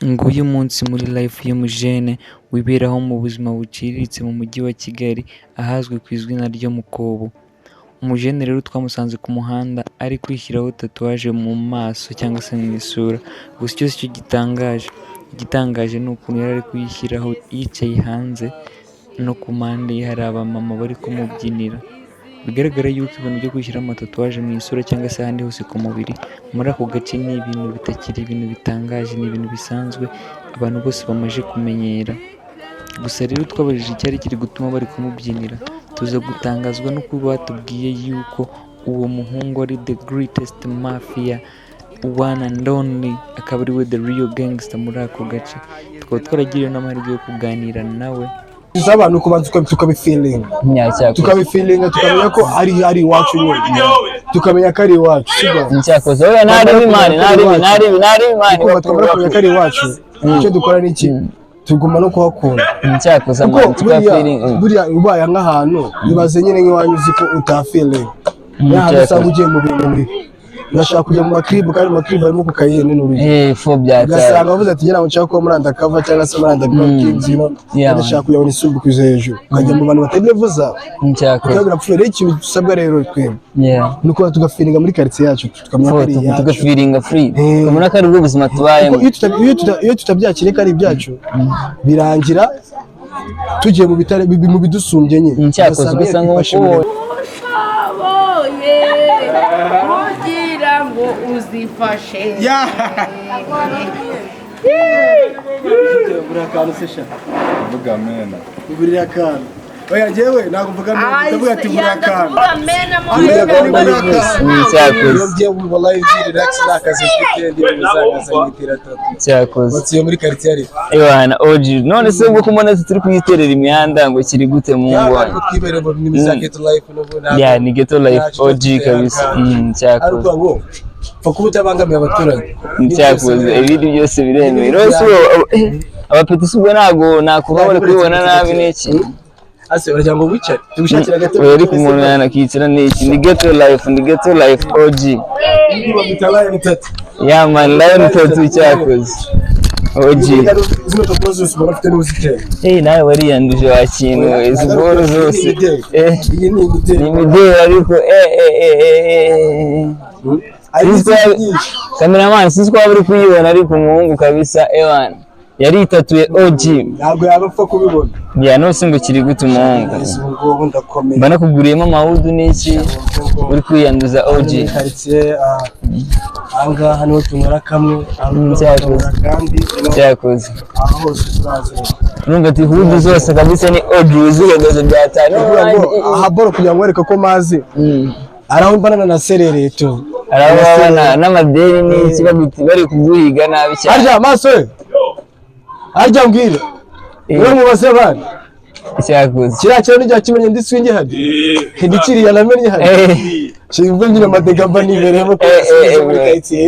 Nguyu umunsi muri life y'umujene wiberaho mu buzima buciriritse mu mujyi wa Kigali ahazwi ku izina ryo mu Kobo. Umujene rero twamusanze ku muhanda ari kwishyiraho tatuwaje mu maso cyangwa se mu isura, gusa icyo si cyo gitangaje. Igitangaje ni ukuntu yari ari kuyishyiraho yicaye hanze, no ku mpande ye hari abamama bari kumubyinira. Bigaragara yuko ibintu byo kwishyira amatatuwaje mu isura cyangwa se ahandi hose ku mubiri muri ako gace ni ibintu bitakiri ibintu bitangaje, ni ibintu bisanzwe abantu bose bamaze kumenyera. Gusa rero twabajije icyari kiri gutuma bari kumubyinira, tuza gutangazwa no kuba batubwiye yuko uwo muhungu ari the greatest mafia, one and only, akaba ari we the real gangster muri ako gace. Tukaba twaragiye n'amahirwe yo kuganira nawe. Abantu kubanza tukabifilinga tukamenya ko ari iwacu nyine, tukamenya ko ari iwacu ncyakoze wowe ntari imana twamara kumenya ko ari iwacu. Icyo dukora ni iki? Tuguma no kuhakunda ncyakoze tukafilinga. Buriya ubaye nk'ahantu bibaze nyine nk'iwanyu uzi ko utafilinga, usanga ugiye mu bintu bibi, urashaka kujya mu makribu kandi mu makribu harimo kokayine n'urugero fo byata, ugasanga bavuze ati ngira ngo nshaka kuba muri undercover cyangwa se muri underground kings, ndashaka kuyabona isumbukuzo hejuru, ukajya mu bantu batari level zawe ncyakoze birapfuye. Rero ikintu dusabwa rero twebwe ni uko tugafilinga muri quartier yacu, tukamenya ko ari iyacu, tugafilinga free, tukamenya ko ari ubuzima tubayemo. Iyo tutabyakire ko ari ibyacu birangira tugiye mu bitare mu bidusumbye nyine. Ncyakoze ugasanga uko ngo uzifashe burakantu se sha vuga mena burakantu. Oya jewe ntabwo mvuga mena, ndavuga ati burakantu wallahi relax nakaze mfite ndi muzagaza nyitira tatu ncyakoze batsiye muri quartier ari ewana OG. None se ubwo kumona turi kwiterera imihanda ngo kiri gute mu ngwa twibere mu nimiza ghetto life n'ubu ya ni ghetto life OG kabisa. Ncyakoze ariko fakuba utabangamiye abaturage ncyakoze ibindi byose biremewe. Rose abapetisi ubwo ntago nakuba bari kubibona nabi n'iki ase urajya ngo wicare tugushakira gato uri ku muntu yanakicira n'iki. Ni ghetto life OG bitabaye bitatu ya man lion tatu cyakoze OG. zino topozo zose bafite n'uzitera nawe wariyanduje wa kintu izi boro zose iyi ni imideli ariko cameraman sinzi ko waburi kuyibona ariko umuhungu kabisa ewan yari itatuye OG, ntabwo yabapfa kubibona ya nose ngo kiri gute umuhungu mbana kuguriyemo amahudu n'iki uri kwiyanduza OG quartier anga niho tunara kamwe cyakoze aho turaze numva ati hudu zose kabisa ni OG zigagaze byatari aha boro kugira ngo wereke ko mazi araho banana na serere tu arabana n'amadeni n'iki bari kuguhiga nabi cyane. arya amaso arya mbwira uri mu base bana cyakoze kiriya cyo nijya kimenye ndi swinge hadi ndikiriya namenye hadi shimve nyine amadegamba niberemo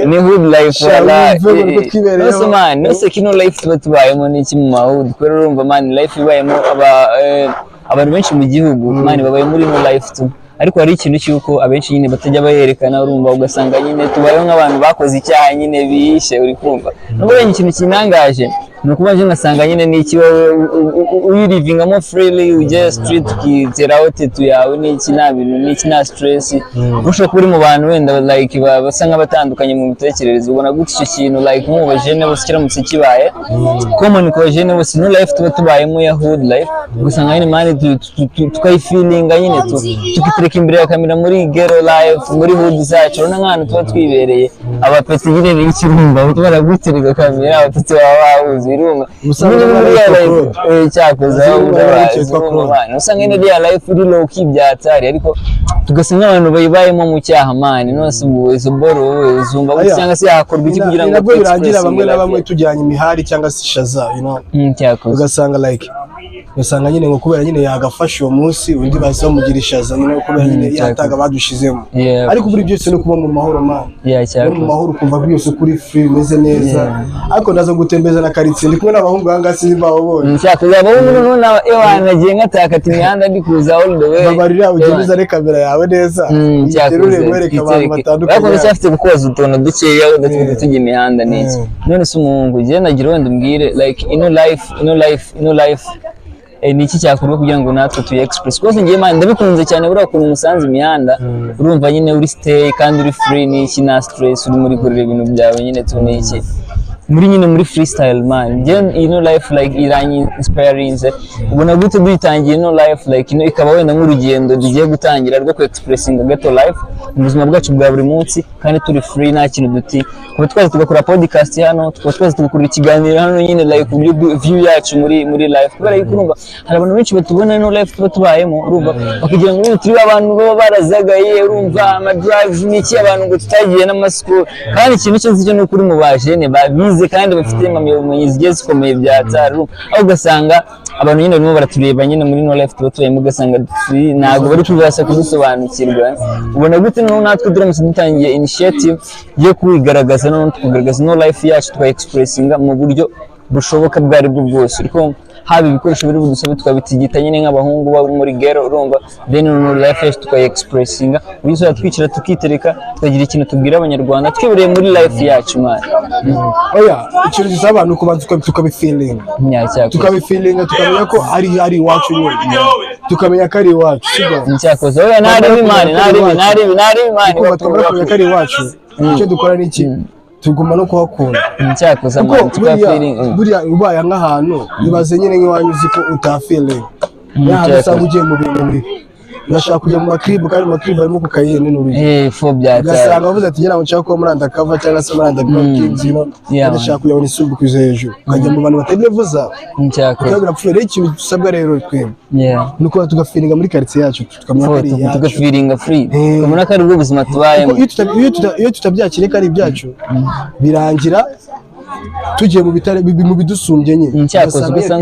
ni hood life wala nose man nose kino life tuba tubayemo n'iki mu mahood kwero urumva man life ibayemo abantu benshi mu gihugu man babaye muri no life tu, ariko hari ikintu cyuko abenshi nyine batajya bayerekana, urumva ugasanga nyine tubayeho nk'abantu bakoze icyaha nyine bihishe, uri kumva. Nubwo ikintu kinangaje nukuba je ngasanga nyine n'iki wowe uyirivingamo freely uje street kitera out yawe n'iki nta bintu n'iki nta stress usho kuri mu bantu wenda like basanga batandukanye mu mitekerereze, ubona gute icyo kintu like mu bajene bose kiramutse kibaye common ko bajene bose no life tuba tubayemo ya hood life, gusanga nyine mani tukayifeelinga nyine tukitreka imbere ya kamera muri ghetto life muri hood zacu urabona nk'ahantu tuba twibereye. Abapeti nyine n'iki urumva tubara gutereka kamera abapeti baba bahuze irunga cyakoze usanga ine real life iri low key byatari, ariko tugasanga abantu bayibayemo mu cyaha mani nose ubwo izo boro uzumva cyangwa se yakorwa iki kugira ngo birangira bamwe na bamwe tujyanye imihari cyangwa se shaza cyakoze ugasanga like usanga nyine ngo kubera nyine yagafasha uwo munsi undi bahise bamugira ishaza nyine kubera nyine yataga badushizemo, ariko buri byose no kuba mu mahoro man mu mahoro kumva byose kuri free meze neza. Ariko ndaza gutembeza na quartier ndi kumwe n'abahungu hanga simba babonye cyakoze abahungu none ewana nagiye ngataka ati imihanda ndi kuza all the way babarira ugendeza re kamera yawe yawe neza iterure mwereka abantu batandukanye ariko cyafite gukoza utuntu dukeya udatuje tujya imihanda n'iki none se umuhungu je nagira wenda mbwire like life ni iki cyakorwa kugira ngo natwe tuye express kose ngiye man ndabikunze cyane buriya kuntu musanze imihanda urumva nyine uri stay kandi uri free n'iki na stress uri muri kurira ibintu byawe nyine tu n'iki muri nyine muri freestyle man life like iranyi inspiring ubona gute dutangiye life like ikaba wenda nk'urugendo tugiye gutangira rwo ku expressing gato life mu buzima bwacu bwa buri munsi kandi turi free nta kintu duti kuba twaza tugakora podcast hano twaza tugakora ikiganiro hano nyine like view yacu muri life kubera yuko urumva hari abantu benshi batubona life tuba tubayemo urumva bakagira ngo turi abantu baba barazagaye urumva ama drives n'iki abantu ngo tutagiye n'amasiko kandi ikintu cyose cyo n'ukuri mu bajene babize kandi bafite impamyabumenyi zigiye zikomeye bya taru aho ugasanga abantu nyine barimo baratureba nyine muri life tuba tubayemo ugasanga ntabwo bari kubasha kudusobanukirwa ubona gute natwe duramutse dutangiye initiative yo kwigaragaza no kugaragaza life yacu tuka expressinga mu buryo bushoboka bwari bwo bwose ariko haba ibikoresho biri budusabe tukabitigita nyine nk'abahungu bo muri gero urumva then life yacu tuka expressinga ubizo twicira tukitereka tukagira ikintu tubwira abanyarwanda twibereye muri life yacu mwana oya ikintu gisaba abantu kubanza tukabifeeling tukabifeeling tukamenya ko ari iwacu nyine tukamenya ko ari iwacu sibyo cyakoze oya nari imani kuko tukamenya ko ari iwacu icyo dukora n'iki tuguma no kuhakunda cyakoze amani buriya ubaye nk'ahantu bibaze nyine nk'iwanyu uzi ko utafeeling yahantu usanga ugiye mu bintu muri urashaka kujya mu makribu kandi mu makribu harimo kokayine n'urugero fo byata ugasanga bavuze ati ngira ngo nshaka kuba muri undercover cyangwa se muri underground kings ndashaka kujya muri subikuze hejuru ukajya mu bantu batari level zawe cyakoze birapfuye rero ikintu dusabwa rero twebwe nuko tugafiringa muri quartier yacu tukamenya ko ari yacu tugafiringa free ukamenya ko ari ubuzima tubayemo iyo tutabyakire ko ari ibyacu birangira tugiye mu bitare mu bidusumbye nyine cyakoze gusa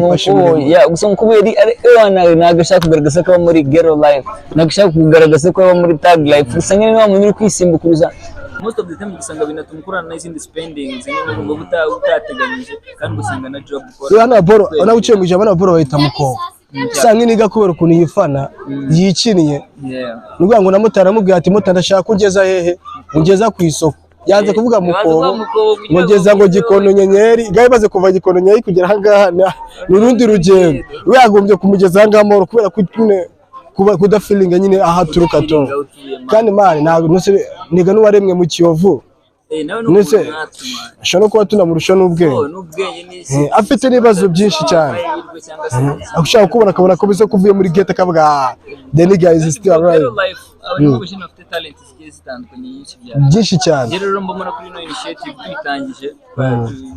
ngo kubera nagashaka kugaragaza ko muri ghetto life nagashaka kugaragaza ko muri tag life usanga niba umuntu uri kwisimbukuruza most of the time usanga binatuma ukorana n'izindi spendings ngo utateganyije kandi usanga na job ukora hano boro ona uciye mu ijambo na boro bahita mukobwa usanga niga kubera ukuntu yifana yikiniye nuvuga ngo namutara amubwira ati mutanda ndashaka kugeza hehe ungeza ku isoko yanze kuvuga mukobo ngeza ngo gikono nyenyeri gaye baze kuva gikono nyenyeri kugera hangaha n'urundi rugendo we yagombye kumugeza hangaha amahoro kubera kuba kudafilinga nyine ahaturuka to kandi mani ntabwo nose niga n'uwaremwe mu Kiyovu nese ashobora kuba tunamurusha n'ubwenge afite n'ibibazo byinshi cyane ashaka kubona akabona ko bize kuvuye muri gate akavuga the nigga is still alive byinshi cyane rero mbona kuri no initiative twitangije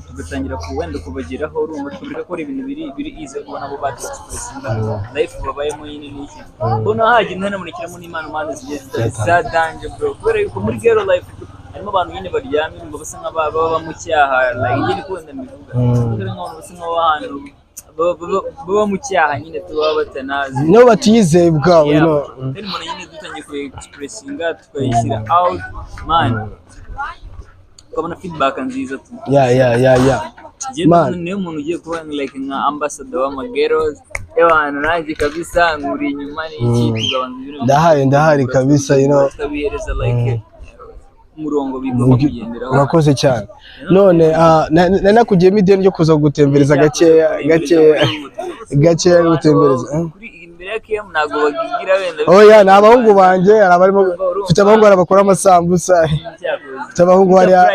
tugatangira wenda kubageraho urumva twumva ko ibintu biri easy kubona abo bati expressinga life babayemo nyine n'iki bona hagenda namunikiramo n'Imana umana zigiye za danger bro kubera yuko muri ghetto life harimo abantu nyine baryamye ngo basa nk'ababa mu cyaha like nyine kwenda mivuga kubera nk'abantu basa nk'abantu baba mu cyaha nyine tuba batanazi no batiyizeye bwawe no kandi umuntu nyine dutangiye ku expressinga tukayishyira out man ukabona feedback nziza tu man niyo umuntu ugiye kuba like nka ambassador w'amageros y'abantu nanjye kabisa nguri inyuma n'iki tugabanza ibintu ndahari kabisa tukabihereza like umurongo bigomba kugenderaho urakoze cyane none nakugiyemo ideni ryo kuza gutembereza gake gutembereza imbere ya KM ntabwo bagigira wenda oya ni abahungu banjye abarimo mfite abahungu bakora amasambusa mfite abahungu hariya